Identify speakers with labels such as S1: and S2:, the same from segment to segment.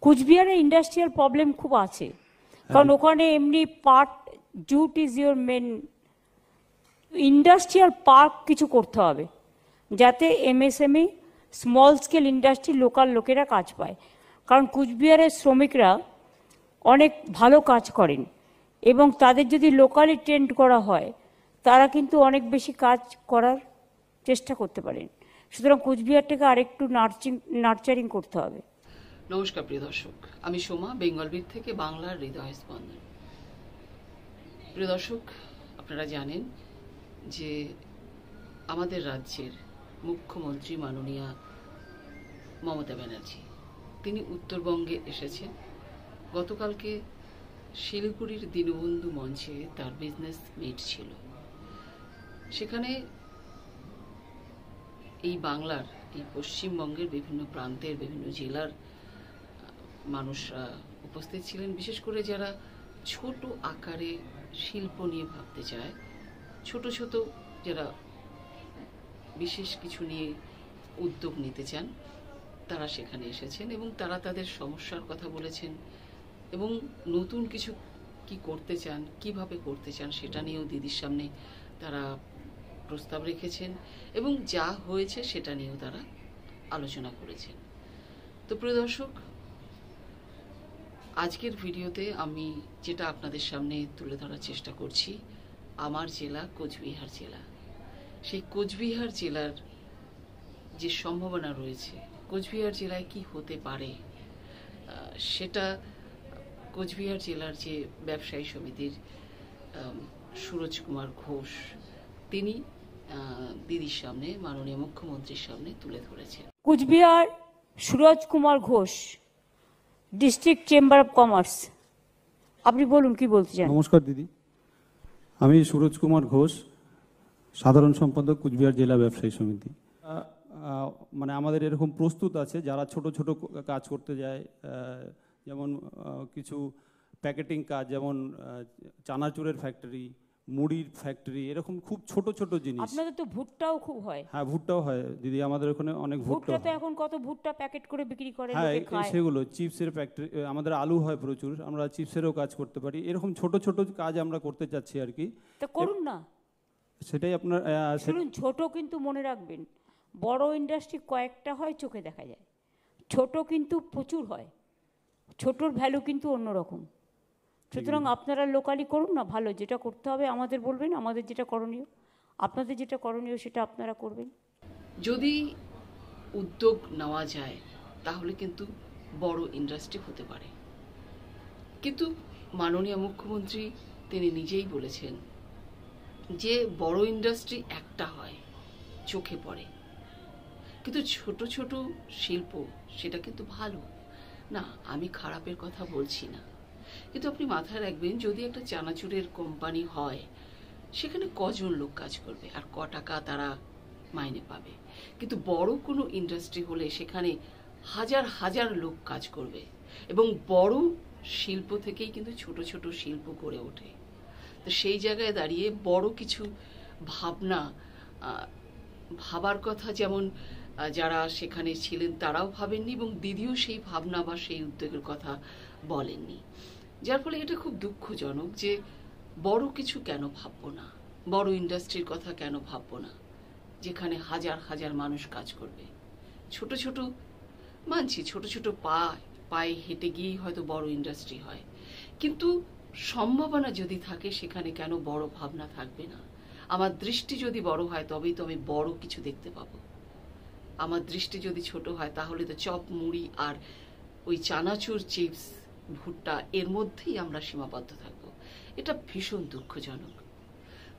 S1: কুচবিহারে industrial problem খুব আছে, কারণ ওখানে এমনি পাট, jute is your main. Industrial park কিছু করতে হবে যাতে MSME, small scale industry, local লোকেরা কাজ পায়। কারণ কুচবিহারের শ্রমিকরা অনেক ভালো কাজ করেন এবং তাদের যদি লোকালি ট্রেন্ড করা হয় তারা কিন্তু অনেক বেশি কাজ করার চেষ্টা করতে পারেন। সুতরাং কুচবিহারটাকে আরেকটু নার্চারিং করতে হবে।
S2: নমস্কার প্রিয় দর্শক, আমি সোমা, বেঙ্গল বিট থেকে বাংলার হৃদয় স্পন্দন। প্রিয় দর্শক, আপনারা জানেন যে আমাদের রাজ্যের মুখ্যমন্ত্রী মাননীয়া মমতা ব্যানার্জি তিনি উত্তরবঙ্গে এসেছেন। গতকালকে শিলিগুড়ির দীনবন্ধু মঞ্চে তার বিজনেস মিট ছিল। সেখানে এই বাংলার, এই পশ্চিমবঙ্গের বিভিন্ন প্রান্তের, বিভিন্ন জেলার মানুষরা উপস্থিত ছিলেন। বিশেষ করে যারা ছোট আকারে শিল্প নিয়ে ভাবতে চায়, ছোট ছোট যারা বিশেষ কিছু নিয়ে উদ্যোগ নিতে চান, তারা সেখানে এসেছেন এবং তারা তাদের সমস্যার কথা বলেছেন এবং নতুন কিছু কি করতে চান, কিভাবে করতে চান সেটা নিয়েও দিদির সামনে তারা প্রস্তাব রেখেছেন এবং যা হয়েছে সেটা নিয়েও তারা আলোচনা করেছেন। তো প্রিয় দর্শক, আজকের ভিডিওতে আমি যেটা আপনাদের সামনে তুলে ধরার চেষ্টা করছি, আমার জেলা কোচবিহার জেলা। সেই কোচবিহার জেলার যে সম্ভাবনা রয়েছে, কোচবিহার জেলায় কি হতে পারে, সেটা কোচবিহার জেলার যে ব্যবসায়ী সমিতির সুরজ কুমার ঘোষ তিনি দিদির সামনে, মাননীয় মুখ্যমন্ত্রীর সামনে তুলে ধরেছেন।
S1: Cooch Behar Suraj Kumar Ghosh, district chamber of commerce, আপনি বলুন কি বলতে চান।
S3: নমস্কার দিদি, আমি সুরজ কুমার ঘোষ, সাধারণ সম্পাদক কুচবিহার জেলা ব্যবসায়ী সমিতি। মানে আমাদের এরকম প্রস্তুত আছে যারা ছোট ছোট কাজ করতে যায়, যেমন কিছু প্যাকেটিং কাজ, যেমন চানাচুরের ফ্যাক্টরি, মুড়ির ফ্যাক্টরি, এরকম খুব ছোট ছোট জিনিস।
S1: আপনাদের তো ভুট্টাও খুব হয়।
S3: হ্যাঁ, ভুট্টাও হয় দিদি, আমাদের ওখানে অনেক ভুট্টা।
S1: তো এখন কত ভুট্টা প্যাকেট করে বিক্রি করে।
S3: হ্যাঁ, সেগুলো চিপসের ফ্যাক্টরি, আমাদের আলু হয় প্রচুর, আমরা চিপসেরও কাজ করতে পারি। এরকম ছোট ছোট কাজ আমরা করতে চাচ্ছি আর কি।
S1: তা করুন না,
S3: সেটাই আপনার
S1: শুনুন। ছোট কিন্তু মনে রাখবেন, বড় ইন্ডাস্ট্রি কয়েকটা হয়, চোখে দেখা যায়, ছোট কিন্তু প্রচুর হয়। ছোটর ভ্যালু কিন্তু অন্যরকম। সুতরাং আপনারা লোকালি করুন না, ভালো। যেটা করতে হবে আমাদের বলবেন, আমাদের যেটা করণীয়, আপনাদের যেটা করণীয় সেটা আপনারা করবেন।
S2: যদি উদ্যোগ নেওয়া যায় তাহলে কিন্তু বড় ইন্ডাস্ট্রি হতে পারে। কিন্তু মাননীয় মুখ্যমন্ত্রী তিনি নিজেই বলেছেন যে বড় ইন্ডাস্ট্রি একটা হয়, চোখে পড়ে, কিন্তু ছোট ছোট শিল্প সেটা কিন্তু ভালো না। আমি খারাপের কথা বলছি না, কিন্তু আপনি মাথায় রাখবেন, যদি একটা চানাচুরের কোম্পানি হয় সেখানে কজন লোক কাজ করবে আর ক টাকা তারা মাইনে পাবে। কিন্তু বড় কোনো ইন্ডাস্ট্রি হলে সেখানে হাজার হাজার লোক কাজ করবে এবং বড় শিল্প থেকেই কিন্তু ছোট ছোট শিল্প গড়ে ওঠে। তো সেই জায়গায় দাঁড়িয়ে বড় কিছু ভাবার কথা, যেমন যারা সেখানে ছিলেন তারাও ভাবেননি এবং দিদিও সেই ভাবনা বা সেই উদ্যোগের কথা বলেননি। যার ফলে এটা খুব দুঃখজনক যে বড় কিছু কেন ভাববো না, বড় ইন্ডাস্ট্রির কথা কেন ভাববো না, যেখানে হাজার হাজার মানুষ কাজ করবে। ছোট ছোট, মানছি ছোট ছোট পায়ে হেঁটে গিয়েই হয়তো বড় ইন্ডাস্ট্রি হয়, কিন্তু সম্ভাবনা যদি থাকে সেখানে কেন বড় ভাবনা থাকবে না। আমার দৃষ্টি যদি বড় হয় তবেই তো আমি বড় কিছু দেখতে পাবো। আমার দৃষ্টি যদি ছোট হয় তাহলে তো চপ, মুড়ি আর ওই চানাচুর, চিপস, ভুট্টা এর মধ্যেই আমরা সীমাবদ্ধ থাকবো। এটা ভীষণ দুঃখজনক।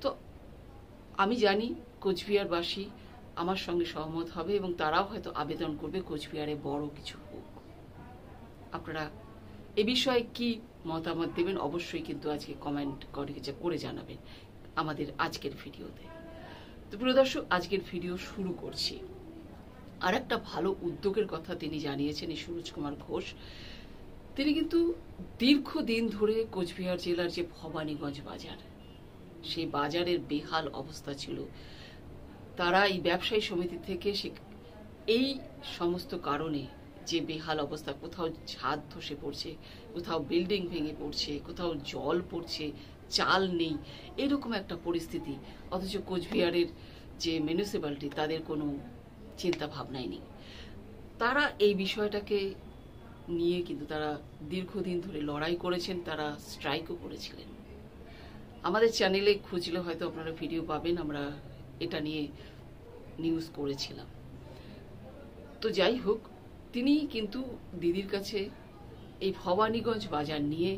S2: তো আমি জানি কোচবিহারবাসী আমার সঙ্গে সহমত হবে এবং তারাও হয়তো আবেদন করবে কোচবিহারে বড় কিছু হোক। আপনারা এ বিষয়ে কি মতামত দেবেন অবশ্যই কিন্তু আজকে কমেন্ট করে জানাবেন আমাদের আজকের ভিডিওতে। তো প্রিয় দর্শক, আজকের ভিডিও শুরু করছি। আর একটা ভালো উদ্যোগের কথা তিনি জানিয়েছেন, এই সুরজ কুমার ঘোষ। তিনি কিন্তু দীর্ঘদিন ধরে কোচবিহার জেলার যে ভবানীগঞ্জ বাজার, সেই বাজারের বেহাল অবস্থা ছিল। তারা এই ব্যবসায়ী সমিতি থেকে এই সমস্ত কারণে যে বেহাল অবস্থা, কোথাও ছাদ ধসে পড়ছে, কোথাও বিল্ডিং ভেঙে পড়ছে, কোথাও জল পড়ছে, চাল নেই, এরকম একটা পরিস্থিতি। অথচ কোচবিহারের যে মিউনিসিপ্যালিটি, তাদের কোনো চিন্তা ভাবনাই নেই। তারা এই বিষয়টাকে নিয়ে কিন্তু তারা দীর্ঘদিন ধরে লড়াই করেছেন, তারা স্ট্রাইকও করেছিলেন। আমাদের চ্যানেলে খুঁজলে হয়তো আপনারা ভিডিও পাবেন, আমরা এটা নিয়ে নিউজ করেছিলাম। তো যাই হোক, তিনি কিন্তু দিদির কাছে এই ভবানীগঞ্জ বাজার নিয়ে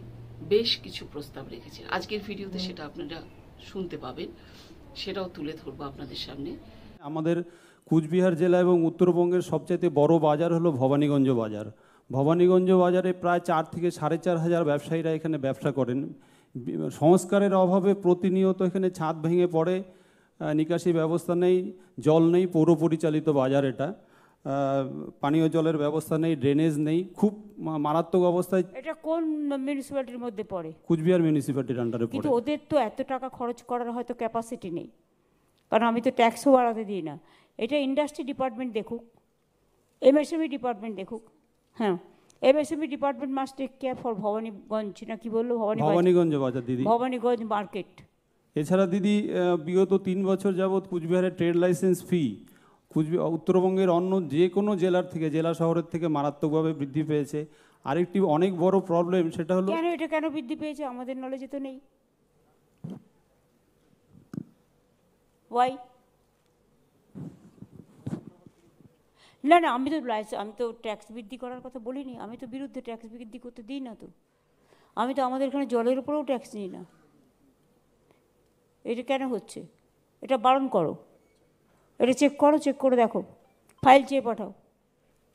S2: বেশ কিছু প্রস্তাব রেখেছেন। আজকের ভিডিওতে সেটা আপনারা শুনতে পাবেন, সেটাও তুলে ধরবো আপনাদের সামনে।
S3: আমাদের কুচবিহার জেলা এবং উত্তরবঙ্গের সবচেয়ে বড় বাজার হলো ভবানীগঞ্জ বাজার। ভবানীগঞ্জ বাজারে প্রায় 4 থেকে 4.5 হাজার ব্যবসায়ীরা এখানে ব্যবসা করেন। সংস্কারের অভাবে প্রতিনিয়ত এখানে ছাদ ভেঙে পড়ে, নিকাশি ব্যবস্থা নেই, জল নেই, পৌর পরিচালিত বাজার এটা, পানীয় জলের ব্যবস্থা নেই, ড্রেনেজ নেই, খুব মারাত্মক অবস্থায়।
S1: এটা কোন মিউনিসিপ্যালিটির মধ্যে পড়ে?
S3: কুচবিহার মিউনিসিপ্যালিটির আন্ডারে পড়ে।
S1: কিন্তু ওদের তো এত টাকা খরচ করার হয়তো ক্যাপাসিটি নেই, কারণ আমি তো ট্যাক্সও বাড়াতে দিই না। এটা ইন্ডাস্ট্রি ডিপার্টমেন্ট দেখুক, এমএসএমই ডিপার্টমেন্ট দেখুক। হ্যাঁ, MSME department must take care for Bhabaniganj, না কি বললো?
S3: ভবানীগঞ্জ বাজার দিদি,
S1: ভবানীগঞ্জ মার্কেট।
S3: এছাড়া দিদি বিগত 3 বছর যাবৎ কুচবিহারের ট্রেড লাইসেন্স ফি উত্তরবঙ্গের অন্য যে কোনো জেলার থেকে, জেলা শহরের থেকে মারাত্মকভাবে বৃদ্ধি পেয়েছে। আরেকটি অনেক বড় প্রবলেম সেটা হলো,
S1: কেন বৃদ্ধি পেয়েছে আমাদের নলেজে তো নেই। ওয়াই? না, আমি তো ট্যাক্স বৃদ্ধি করার কথা বলিনি, আমি তো বিরুদ্ধে, ট্যাক্স বৃদ্ধি করতে দিই না তো। আমি তো আমাদের এখানে জলের উপরেও ট্যাক্স নিই না। এটা কেন হচ্ছে? এটা বারণ করো, এটা চেক করে দেখো, ফাইল চেয়ে পাঠাও।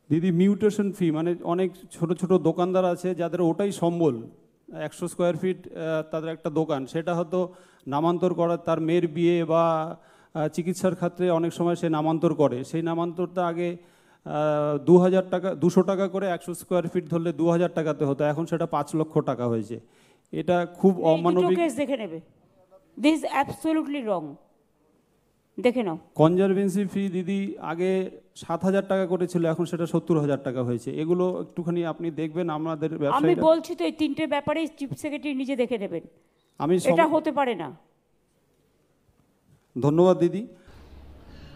S3: দিদি মিউটেশন ফি, মানে অনেক ছোট ছোট দোকানদার আছে যাদের ওটাই সম্বল, 100 স্কোয়ার ফিট তাদের একটা দোকান, সেটা হয়তো নামান্তর করার, তার মেয়ের বিয়ে বা চিকিৎসার ক্ষেত্রে অনেক সময় সে নামান্তর করে। সেই নামান্তরটা আগে 2000 টাকা, 200 টাকা করে 100 স্কোয়ার ফিট ধরলে 2000 টাকাতে হতো, এখন সেটা 5 লক্ষ টাকা হয়েছে। এটা খুব অমানবিক।
S1: কেস দেখে নেবে, দিস ইজ অ্যাবসলিউটলি রং, দেখে নাও।
S3: কনজারভেন্সি ফি দিদি আগে 7000 টাকা করে ছিল, এখন সেটা 70,000 টাকা হয়েছে। এগুলো একটুখানি আপনি দেখবেন আমাদের
S1: আমি
S3: ব্যবসায়ীরা।
S1: বলছি তো এই 3টে ব্যাপারে চিফ সেক্রেটারি নিজে দেখে নেবেন,
S3: আমি
S1: এটা হতে পারে না।
S3: ধন্যবাদ দিদি।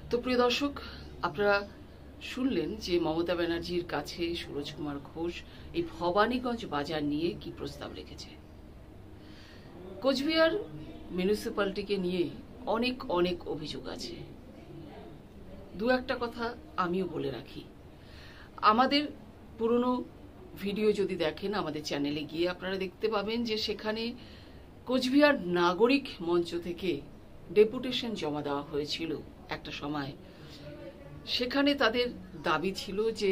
S2: তো প্রিয় দর্শক, আপনারা শুনলেন যে মমতা ব্যানার্জির কাছে সুরজ কুমার ঘোষ এই ভবানীগঞ্জ বাজার নিয়ে কি প্রস্তাব রেখেছে। কোচবিহার মিউনিসিপ্যালিটিকে নিয়ে অনেক অভিযোগ আছে। দু একটা কথা আমিও বলে রাখি। আমাদের পুরনো ভিডিও যদি দেখেন আমাদের চ্যানেলে গিয়ে আপনারা দেখতে পাবেন যে সেখানে কোচবিহার নাগরিক মঞ্চ থেকে ডেপুটেশন জমা দেওয়া হয়েছিল একটা সময়। সেখানে তাদের দাবি ছিল যে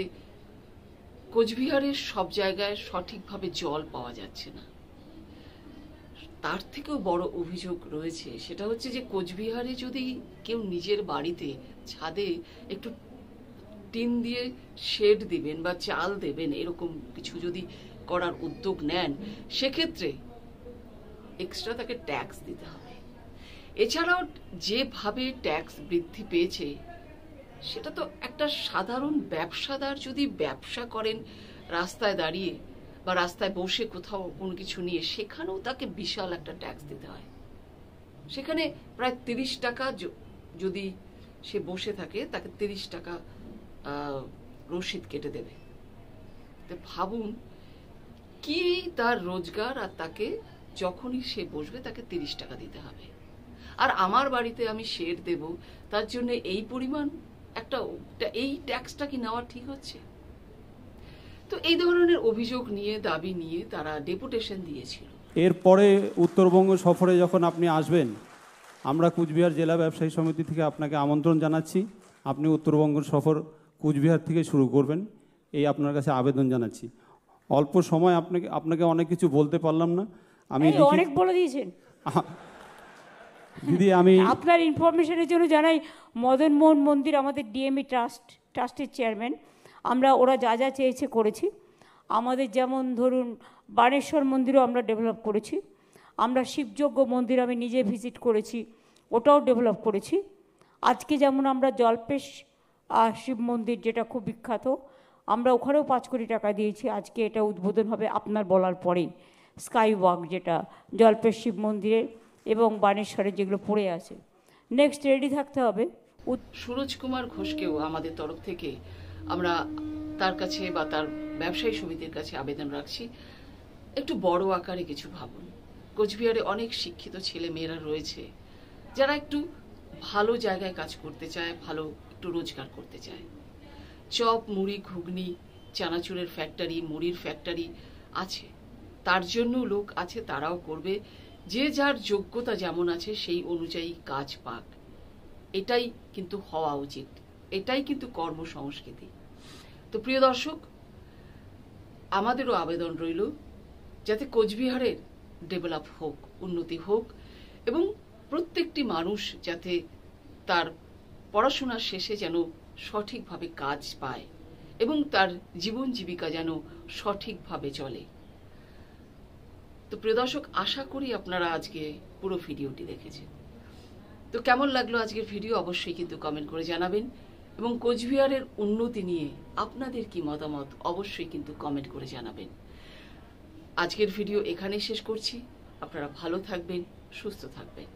S2: কোচবিহারের সব জায়গায় সঠিকভাবে জল পাওয়া যাচ্ছে না। তার থেকেও বড় অভিযোগ রয়েছে, সেটা হচ্ছে যে কোচবিহারে যদি কেউ নিজের বাড়িতে ছাদে একটু টিন দিয়ে শেড দিবেন বা চাল দেবেন, এরকম কিছু যদি করার উদ্যোগ নেন, সেক্ষেত্রে এক্সট্রা তাকে ট্যাক্স দিতে হবে। এছাড়াও যেভাবে ট্যাক্স বৃদ্ধি পেয়েছে, সেটা তো একটা সাধারণ ব্যবসাদার যদি ব্যবসা করেন রাস্তায় দাঁড়িয়ে বা রাস্তায় বসে কোথাও কোনো কিছু নিয়ে, সেখানেও তাকে বিশাল একটা ট্যাক্স দিতে হয়। সেখানে প্রায় 30 টাকা যদি সে বসে থাকে, তাকে 30 টাকা রসিদ কেটে দেবে। তো ভাবুন কি তার রোজগার, আর তাকে যখনই সে বসবে তাকে 30 টাকা দিতে হবে। আর আমার বাড়িতে আমি শেড দেব, তার জন্য এই পরিমাণ এই ট্যাক্সটা কি নেওয়া ঠিক হচ্ছে? তো এই ধরনের অভিযোগ নিয়ে, দাবি নিয়ে তারা ডেপুটেশন দিয়েছিল।
S3: এরপরে উত্তরবঙ্গ সফরে যখন আপনি আসবেন, আমরা কুচবিহার জেলা ব্যবসায়ী সমিতি থেকে আপনাকে আমন্ত্রণ জানাচ্ছি। আপনি উত্তরবঙ্গ সফর কুচবিহার থেকে শুরু করবেন, এই আপনার কাছে আবেদন জানাচ্ছি। অল্প সময় আপনাকে অনেক কিছু বলতে পারলাম না, আমি
S1: অনেক বলে দিয়েছেন
S3: দিদি। আমি
S1: আপনার ইনফরমেশনের জন্য জানাই, মদন মোহন মন্দির আমাদের ডিএমই ট্রাস্টের চেয়ারম্যান, ওরা যা যা চেয়েছে করেছি। আমাদের যেমন ধরুন বাণেশ্বর মন্দিরও আমরা ডেভেলপ করেছি, আমরা শিবযজ্ঞ মন্দির আমি নিজে ভিজিট করেছি, ওটাও ডেভেলপ করেছি। আজকে যেমন আমরা জলপেশ শিব মন্দির, যেটা খুব বিখ্যাত, আমরা ওখানেও 5 কোটি টাকা দিয়েছি। আজকে এটা উদ্বোধন হবে আপনার বলার পরেই, স্কাই ওয়াক, যেটা জলপেশ শিব মন্দিরে এবং বানেশ্বরে যেগুলো পড়ে আছে। নেক্সট রেডি থাকতে হবে।
S2: সুরজ কুমার ঘোষকেও আমাদের তরফ থেকে আমরা তার কাছে বা তার ব্যবসায়ী সমিতির কাছে আবেদন রাখছি, একটু বড় আকারে কিছু ভাবুন। কোচবিহারে অনেক শিক্ষিত ছেলে মেয়েরা রয়েছে যারা একটু ভালো জায়গায় কাজ করতে চায়, ভালো একটু রোজগার করতে চায়। চপ, মুড়ি, ঘুগনি, চানাচুরের ফ্যাক্টরি, মুড়ির ফ্যাক্টরি আছে, তার জন্য লোক আছে, তারাও করবে। যে যার যোগ্যতা যেমন আছে সেই অনুযায়ী কাজ পাক, এটাই কিন্তু হওয়া উচিত, এটাই কিন্তু কর্মসংস্কৃতি। তো প্রিয় দর্শক, আমাদেরও আবেদন রইল যাতে কোচবিহারের ডেভেলপ হোক, উন্নতি হোক, এবং প্রত্যেকটি মানুষ যাতে তার পড়াশোনার শেষে যেন সঠিকভাবে কাজ পায় এবং তার জীবন জীবিকা যেন সঠিকভাবে চলে। তো প্রিয় দর্শক, আশা করি আপনারা আজকে পুরো ভিডিওটি দেখেছেন। তো কেমন লাগলো আজকের ভিডিও অবশ্যই কিন্তু কমেন্ট করে জানাবেন, এবং কোচবিহারের উন্নতি নিয়ে আপনাদের কি মতামত অবশ্যই কিন্তু কমেন্ট করে জানাবেন। আজকের ভিডিও এখানেই শেষ করছি। আপনারা ভালো থাকবেন, সুস্থ থাকবেন।